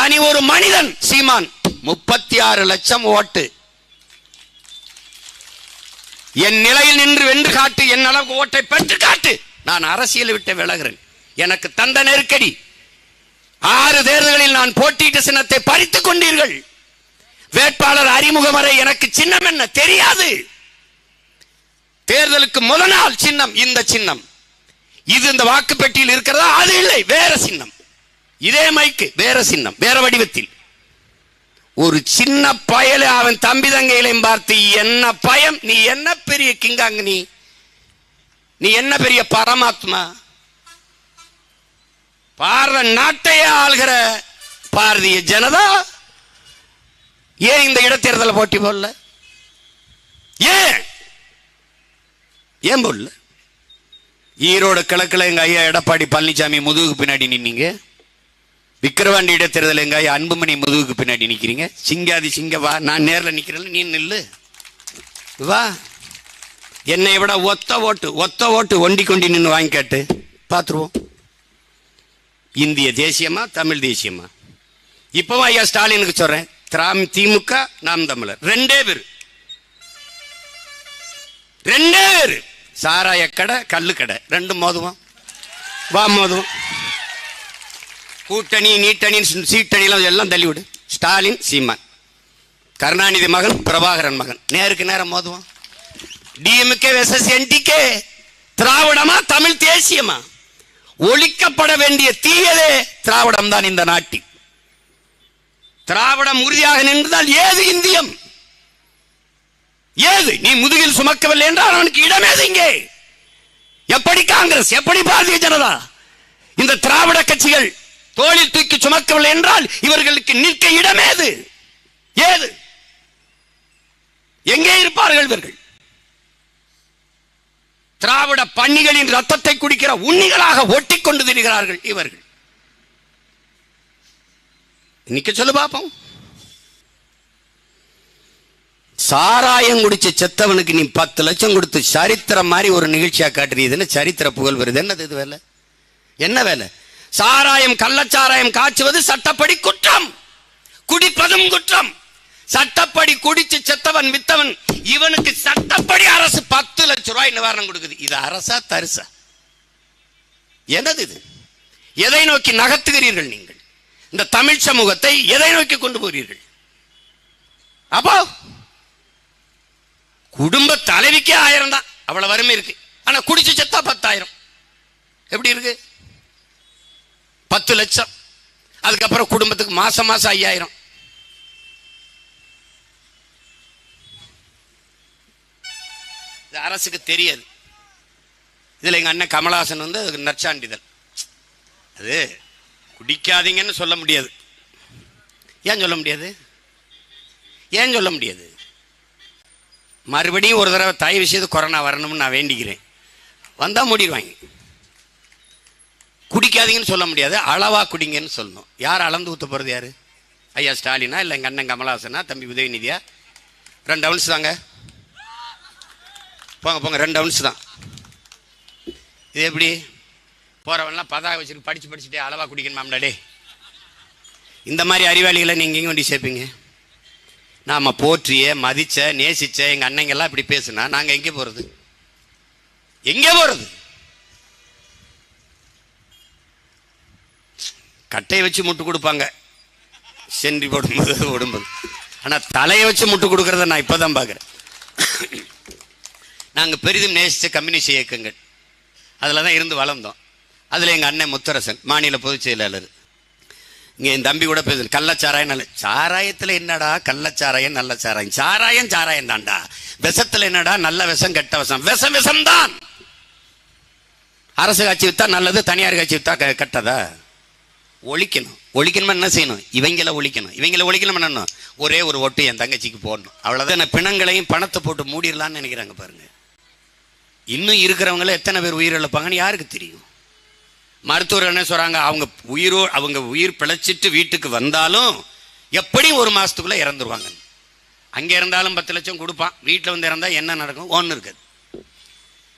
தனி ஒரு மனிதன் சீமான் 36 லட்சம் ஓட்டு. என் நிலையில் நின்று வென்று காட்டு, என் அளவுக்கு ஓட்டை பெற்று காட்டு. நான் அரசியல் விட்டு விலகிறேன். எனக்கு தந்த நெருக்கடி. 6 தேர்தல்களில் நான் போட்டியிட்ட சின்னத்தை பறித்துக் கொண்டீர்கள். வேட்பாளர் அறிமுகம் வரை எனக்கு சின்னம் என்ன தெரியாது. தேர்தலுக்கு முதல் நாள் சின்னம் இந்த சின்னம். இது இந்த வாக்கு பெட்டியில் இருக்கிறதா? அது இல்லை, வேற சின்னம். இதே மைக்கு, வேற சின்னம், வேற வடிவத்தில். ஒரு சின்ன பயல அவன் தம்பி தங்கைகளையும் பார்த்து என்ன பயம், நீ என்ன பெரிய கிங்காங்க, நீ என்ன பெரிய பரமாத்மா, பாரத நாட்டையே ஆள்கிற பாரதிய ஜனதா ஏன் இந்த இடைத்தேர்தல் போட்டி போடல? ஏன் போடல? ஈரோடு கிழக்குல எங்க ஐயா எடப்பாடி பழனிசாமி முதுகுக்கு பின்னாடி நின்னீங்க. விக்கிரவாண்டி இடைத்தேர்தல் எங்க ஐயா அன்புமணி முதுகுக்கு பின்னாடி நிக்கிறீங்க. சிங்காதி சிங்க வா, நான் நேரில் நிக்கிறேன், நீ நில்லு வா. என்னை விட ஒத்த ஓட்டு ஒண்டி கொண்டி நின்று வாங்கி கேட்டு பார்த்துருவோம். இந்திய தேசியமா தமிழ் தேசியமா? இப்பவும் ஐயா ஸ்டாலினுக்கு சொல்றேன், திமுக நாம் தமிழர் ரெண்டே பேரு. சாராய கடை கல்லு கடை ரெண்டும் மோதுவோம், வா மோதுவோம். கூட்டணி நீட்டணி சீட்டணி எல்லாம் தள்ளிவிடு. ஸ்டாலின் சீமான், கருணாநிதி மகன் பிரபாகரன் மகன், நேருக்கு நேரம் மோதுவோம். டிஎம்கே வெர்சஸ் என்டிகே. திராவிடமா தமிழ் தேசியமா? ஒழிக்கப்பட வேண்டிய தீயதே திராவிடம் தான் இந்த நாட்டில். திராவிடம் உறுதியாக நின்றால் ஏது இந்தியம்? ஏது? நீ முதுகில் சுமக்கவில்லை என்றால் அவனுக்கு இடமேது இங்கே? எப்படி காங்கிரஸ், எப்படி பாரதிய ஜனதா, இந்த திராவிட கட்சிகள் தோளில் தூக்கி சுமக்கவில்லை என்றால் இவர்களுக்கு நிற்க இடமேது? ஏது? எங்கே இருப்பார்கள் இவர்கள்? திராவிட பன்னிகளின் ரத்தத்தை குடிக்கிற உண்ணிகளாக ஒட்டி கொண்டு திரிகிறார்கள் இவர்கள். இன்னைக்கு சொல்லு பாப்போம். சாராயம் குடிச்ச செத்தவனுக்கு நீ 10 லட்சம் கொடுத்து சரித்திரம் மாதிரி ஒரு நிகழ்ச்சியா காட்டுறீங்க. சரித்திர புகழ் வருது. என்னது இது வேலை? என்ன வேலை? சாராயம் கள்ளச்சாராயம் காய்ச்சுவது சட்டப்படி குற்றம், குடிப்பதும் குற்றம். சட்டப்படி குடிச்சு செத்தவன் வித்தவன் இவனுக்கு சட்டப்படி அரசு 10 லட்சம் ரூபாய் நிவாரணம் கொடுக்குது. இது அரசா தரிசா? என்னது இது? எதை நோக்கி நகர்த்துகிறீர்கள் நீங்கள்? இந்த தமிழ் சமூகத்தை எதை நோக்கி கொண்டு போகிறீர்கள்? அப்போ குடும்ப தலைவிக்கே 1000 தான், அவ்வளவு வறுமை இருக்கு. ஆனா குடிச்சு செத்தா 10,000. எப்படி இருக்கு? 10 லட்சம். அதுக்கப்புறம் குடும்பத்துக்கு மாசம் 5,000. அரசுக்கு தெரியாது. இதுல எங்க அண்ணன் கமலஹாசன் அதுக்கு நற்சான்றிதழ். அது குடிக்காதீங்கன்னு சொல்ல முடியாது. ஏன் சொல்ல முடியாது? ஏன் சொல்ல முடியாது? மறுபடியும் ஒரு தடவை தயவு செய்து கொரோனா வரணும்னு நான் வேண்டிக்கிறேன். வந்தா மூடிடுவாங்க. குடிக்காதீங்கன்னு சொல்ல முடியாது, அளவா குடிங்கன்னு சொல்லணும். யார் அளந்து ஊத்த போறது? யாரு? ஐயா ஸ்டாலினா, இல்லை எங்க அண்ணன் கமலஹாசனா, தம்பி உதயநிதியா? 2 ounce தாங்க. போங்க 2 ounce தான். இது எப்படி? போறவன்லாம் பதாக வச்சுட்டு படிச்சுட்டே அளவா குடிக்கணுமாம்டாடே. இந்த மாதிரி அறிவாளிகளை நீங்க எங்க கொண்டு சேர்ப்பீங்க? நாம போற்றிய மதிச்ச நேசிச்ச எங்க அண்ணங்கெல்லாம் இப்படி பேசுனா நாங்க எங்கே போறது? எங்கே போறது? கட்டையை வச்சு முட்டு கொடுப்பாங்க சென்றி போடும்போது. ஆனா தலையை வச்சு முட்டு கொடுக்கறத நான் இப்பதான் பாக்குறேன். நாங்க பெரிதும் நேசிச்ச கம்யூனிஸ்ட் இயக்கங்கள் அதுலதான் இருந்து வளர்ந்தோம். அதுல எங்க அண்ணன் முத்தரசன் மாநில பொதுச் செயலாளர். இங்க என் தம்பி கூட பேசு, கள்ளச்சாராயம் நல்ல சாராயத்துல என்னடா கள்ளச்சாராயம் நல்ல சாராயம்? சாராயம் தான்டா. விஷத்துல என்னடா நல்ல விஷம் கெட்ட விஷம்? விஷம் தான். அரசு காட்சி வித்தா நல்லது, தனியார் காட்சி வித்தா கெட்டதா? ஒழிக்கணும் என்ன செய்யணும்? இவங்களை ஒழிக்கணும் என்ன? ஒரே ஒரு ஓட்டு என் தங்கச்சிக்கு போடணும், அவ்வளவுதான். பிணங்களையும் பணத்தை போட்டு மூடிடலான்னு நினைக்கிறாங்க பாருங்க. இன்னும் இருக்கிறவங்கள எத்தனை பேர் உயிரிழப்பாங்கன்னு யாருக்கு தெரியும்? மருத்துவர் என்ன சொல்றாங்க? அவங்க உயிர் பிழைச்சிட்டு வீட்டுக்கு வந்தாலும் எப்படியும் 1 மாசத்துக்குள்ள இறந்துருவாங்க. அங்க இருந்தாலும் 10 லட்சம் கொடுப்பான், வீட்டில் வந்து இறந்தா என்ன நடக்கும்? ஒன்றும் இருக்காது.